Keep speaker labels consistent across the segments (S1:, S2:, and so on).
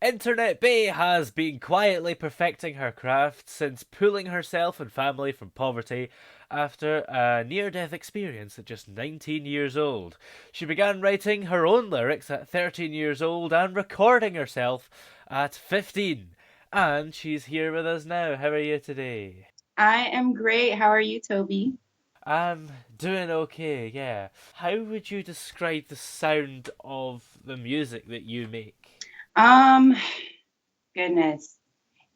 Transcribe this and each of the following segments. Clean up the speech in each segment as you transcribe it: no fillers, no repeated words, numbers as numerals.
S1: Intrnt Bae has been quietly perfecting her craft since pulling herself and family from poverty after a near death experience at just 19 years old. She began writing her own lyrics at 13 years old and recording herself at 15. And she's here with us now. How are you today?
S2: I am great. How are you, Toby?
S1: I'm doing okay, yeah. How would you describe the sound of the music that you make?
S2: Um, Goodness.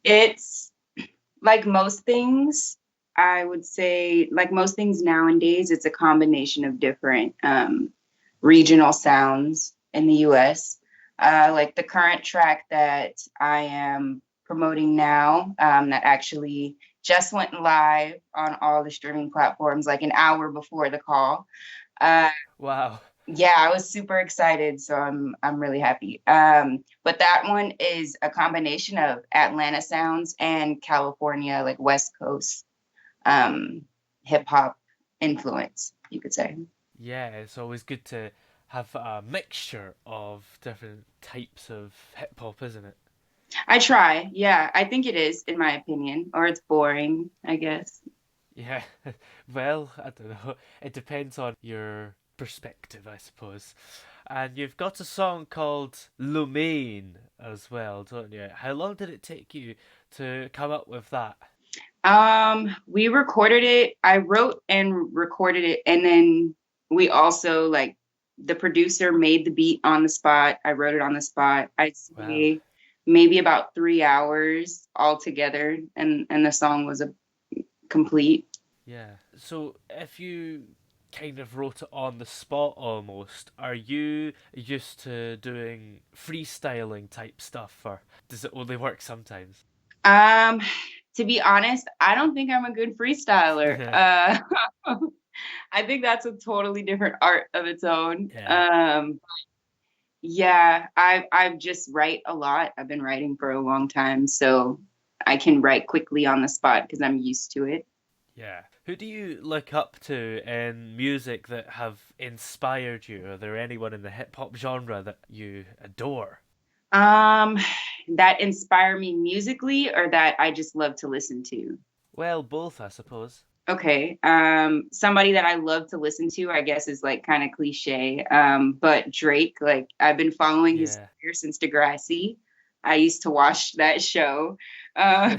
S2: It's like most things, I would say, like most things nowadays, it's a combination of different regional sounds in the US. Like the current track that I am promoting now, that actually just went live on all the streaming platforms like an hour before the call. Uh,
S1: Wow.
S2: Yeah, I was super excited, so I'm really happy. But that one is a combination of Atlanta sounds and California, like West Coast um, hip hop influence, you could say.
S1: Yeah, it's always good to have a mixture of different types of hip hop, isn't it?
S2: I try, yeah, I think it is, in my opinion, or it's boring, I guess.
S1: Yeah, well, I don't know. It depends on your perspective, I suppose. And you've got a song called Lumaine as well, don't you? How long did it take you to come up with that?
S2: We recorded it. I wrote and recorded it, and then we also like the producer made the beat on the spot. I wrote it on the spot. I'd
S1: Wow.
S2: say maybe about 3 hours altogether, and the song was a complete.
S1: Yeah. So if you kind of wrote it on the spot almost, are you used to doing freestyling type stuff or does it only work sometimes?
S2: Um, to be honest, I don't think I'm a good freestyler. I think that's a totally different art of its own.
S1: Yeah.
S2: Yeah, I've just write a lot. I've been writing for a long time, so I can write quickly on the spot because I'm used to it.
S1: Yeah. Who do you look up to in music that have inspired you? Are there anyone in the hip hop genre that you adore?
S2: Um, that inspire me musically or that I just love to listen to.
S1: Well, both, I suppose.
S2: Okay. Somebody that I love to listen to, I guess, is like kind of cliche. But Drake, like I've been following his
S1: Yeah.
S2: career since Degrassi. I used to watch that show. Uh,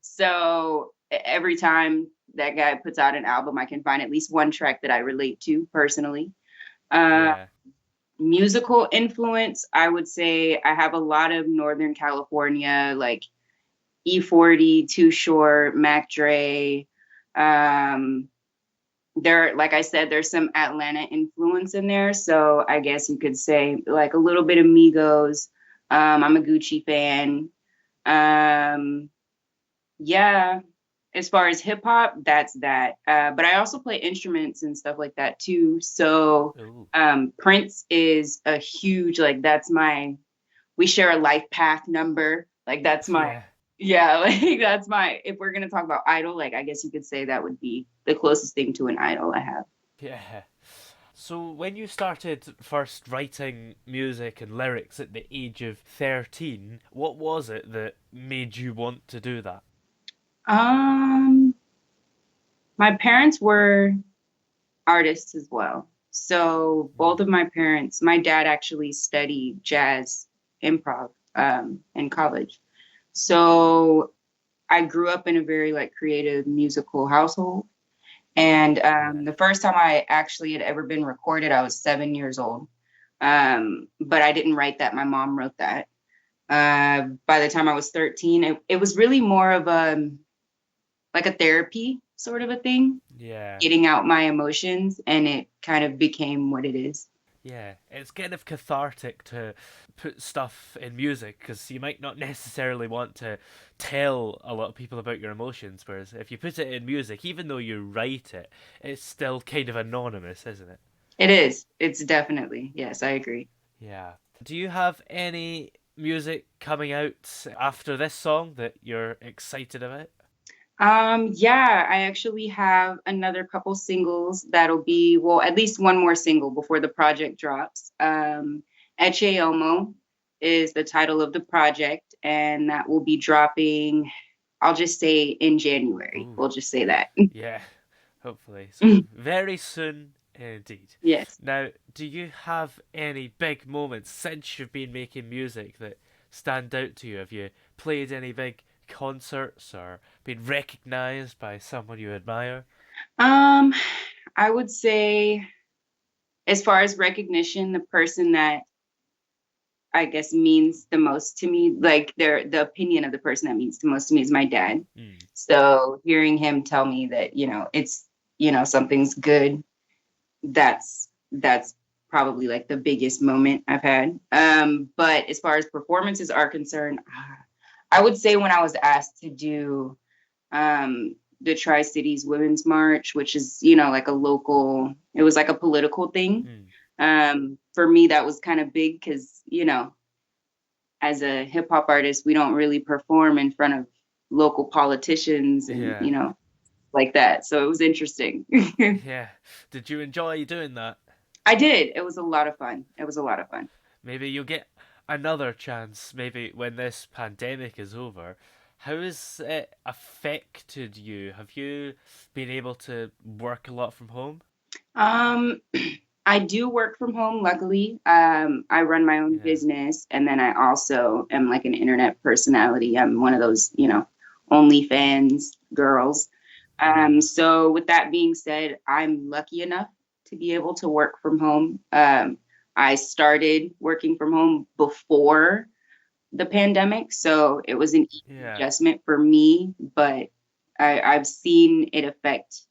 S2: so every time that guy puts out an album, I can find at least one track that I relate to personally. Uh,
S1: Yeah.
S2: Musical influence, I would say I have a lot of Northern California, like E40, Too Short, Mac Dre. Um, like I said, there's some Atlanta influence in there. So I guess you could say like a little bit of Migos. I'm a Gucci fan. Um, yeah, as far as hip hop, that's that. But I also play instruments and stuff like that too. So
S1: Ooh.
S2: Prince is a huge, like, we share a life path number. Like, that's my,
S1: Yeah.
S2: yeah, like, that's my, if we're going to talk about idol, like, I guess you could say that would be the closest thing to an idol I have.
S1: Yeah. So when you started first writing music and lyrics at the age of 13, what was it that made you want to do that?
S2: Um, my parents were artists as well. So both of my parents, my dad actually studied jazz improv in college. So I grew up in a very like creative musical household. And
S1: Yeah.
S2: the first time I actually had ever been recorded, I was 7 years old. But I didn't write that. My mom wrote that. By the time I was 13, it was really more of a like a therapy sort of a thing,
S1: Yeah.
S2: getting out my emotions, and it kind of became what it is.
S1: Yeah. It's kind of cathartic to put stuff in music because you might not necessarily want to tell a lot of people about your emotions, whereas if you put it in music, even though you write it, it's still kind of anonymous, isn't it?
S2: It is. It's definitely. Yes, I agree.
S1: Yeah. Do you have any music coming out after this song that you're excited about?
S2: Yeah, I actually have another couple singles that'll be, well, at least one more single before the project drops. Eche Omo. is the title of the project, and that will be dropping, I'll just say in January.
S1: Ooh,
S2: We'll just say that.
S1: yeah, hopefully. So, very soon indeed.
S2: Yes.
S1: Now, do you have any big moments since you've been making music that stand out to you? Have you played any big concerts or been recognized by someone you admire?
S2: Um, I would say, as far as recognition, the person that I guess means the most to me, like the opinion of the person that means the most to me is my dad.
S1: Mm,
S2: So hearing him tell me that, it's, something's good, that's probably like the biggest moment I've had. But as far as performances are concerned, I would say when I was asked to do the Tri-Cities Women's March, which is, like a local, it was like a political thing.
S1: mm,
S2: For me, that was kind of big because, as a hip hop artist, we don't really perform in front of local politicians and,
S1: yeah,
S2: like that. So it was interesting.
S1: yeah. Did you enjoy doing that?
S2: I did. It was a lot of fun. It was a lot of fun.
S1: Maybe you'll get another chance, maybe when this pandemic is over. How has it affected you? Have you been able to work a lot from home?
S2: Um, I do work from home, luckily. I run my own
S1: Yeah.
S2: business, and then I also am like an internet personality. I'm one of those, OnlyFans girls.
S1: Yeah.
S2: So with that being said, I'm lucky enough to be able to work from home. I started working from home before the pandemic, so it was an easy
S1: Yeah.
S2: adjustment for me, but I've seen it affect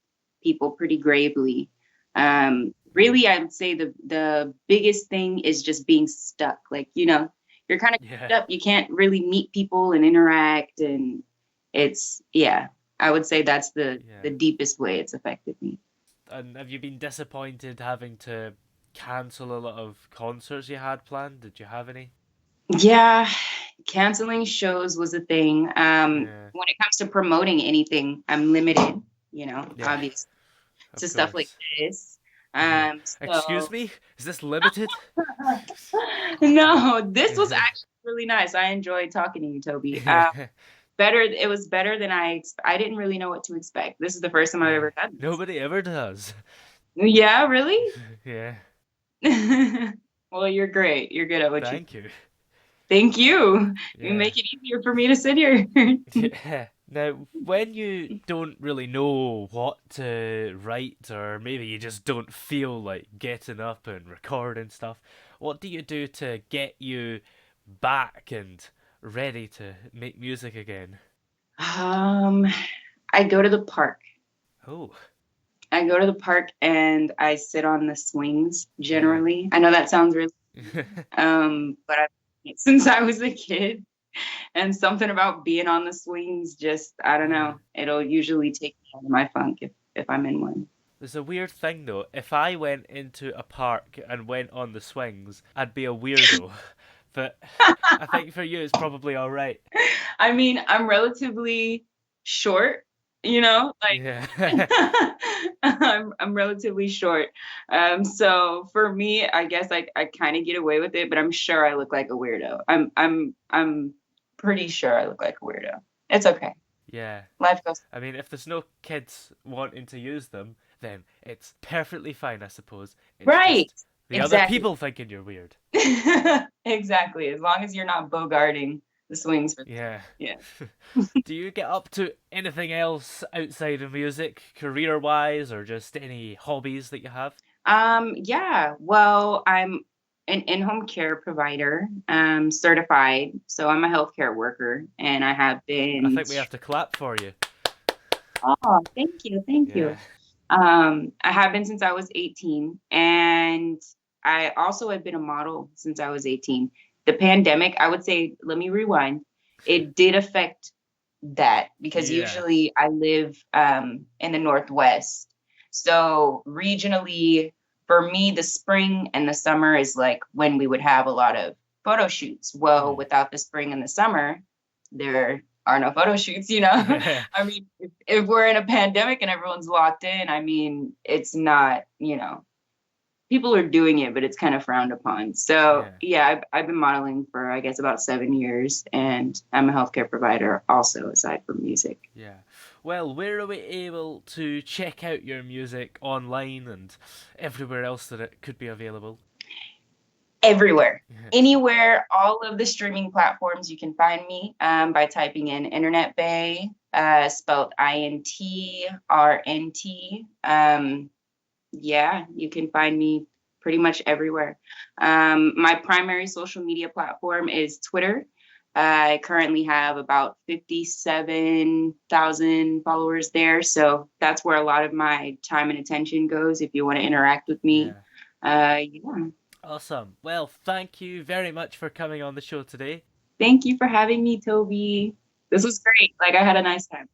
S2: people pretty gravely.
S1: Mm.
S2: Really, I would say the biggest thing is just being stuck. Like, you're kind of
S1: Yeah.
S2: cooped up. You can't really meet people and interact, and yeah, I would say that's the
S1: Yeah.
S2: deepest way it's affected me.
S1: And have you been disappointed having to cancel a lot of concerts you had planned? Did you have any?
S2: Yeah, canceling shows was a thing.
S1: Yeah.
S2: When it comes to promoting anything, I'm limited,
S1: Yeah,
S2: obviously,
S1: of
S2: to stuff like
S1: course.
S2: this.
S1: Yeah.
S2: So
S1: Excuse me? Is this limited?
S2: no, this was actually really nice. I enjoyed talking to you, Toby.
S1: Yeah.
S2: It was better than I didn't really know what to expect. This is the first time I've
S1: Yeah.
S2: ever done this.
S1: Nobody ever does.
S2: Yeah, really?
S1: Yeah.
S2: Well, you're great. You're good at what you do.
S1: Thank you.
S2: Thank you. You
S1: Yeah.
S2: make it easier for me to sit here.
S1: Yeah. Now, when you don't really know what to write, or maybe you just don't feel like getting up and recording stuff, what do you do to get you back and ready to make music again?
S2: Um, I go to the park.
S1: Oh,
S2: I go to the park and I sit on the swings
S1: yeah.
S2: generally. I know that sounds really, but I've done it since I was a kid. And something about being on the swings, just I don't
S1: Yeah.
S2: know. It'll usually take me out of my funk if I'm in one.
S1: There's a weird thing though. If I went into a park and went on the swings, I'd be a weirdo. But I think for you, it's probably all right.
S2: I mean, I'm relatively short, like
S1: Yeah.
S2: I'm relatively short. So for me, I guess I kind of get away with it, but I'm sure I look like a weirdo. I'm pretty sure I look like a weirdo. It's okay.
S1: Yeah.
S2: Life goes
S1: I mean, if there's no kids wanting to use them, then it's perfectly fine, I suppose. It's
S2: right.
S1: just the other
S2: Exactly.
S1: people thinking you're weird.
S2: Exactly. As long as you're not bogarting the swings for
S1: Yeah.
S2: yeah.
S1: Do you get up to anything else outside of music, career wise, or just any hobbies that you have?
S2: Yeah, well, I'm an in-home care provider, certified. So I'm a healthcare worker and I have
S1: I
S2: been,
S1: think we have to clap for you.
S2: oh, thank you, thank
S1: Yeah.
S2: you. I have been since I was 18, and I also have been a model since I was 18. The pandemic, I would say, let me rewind. It did affect that because
S1: Yeah.
S2: usually I live in the Northwest. So regionally, for me, the spring and the summer is like when we would have a lot of photo shoots. Well,
S1: Mm.
S2: without the spring and the summer, there are no photo shoots,
S1: Yeah.
S2: I mean, if we're in a pandemic and everyone's locked in, I mean, it's not, people are doing it, but it's kind of frowned upon. So
S1: Yeah.
S2: yeah, I've been modeling for I guess about 7 years, and I'm a healthcare provider also aside from music.
S1: Yeah. Well, where are we able to check out your music online and everywhere else that it could be available?
S2: Everywhere, anywhere, all of the streaming platforms you can find me by typing in Internet Bae, spelled INTRNT. Yeah, you can find me pretty much everywhere. My primary social media platform is Twitter. I currently have about 57,000 followers there. So that's where a lot of my time and attention goes if you want to interact with me.
S1: Yeah.
S2: Yeah.
S1: Awesome. Well, thank you very much for coming on the show today.
S2: Thank you for having me, Toby. This was great. Like, I had a nice time.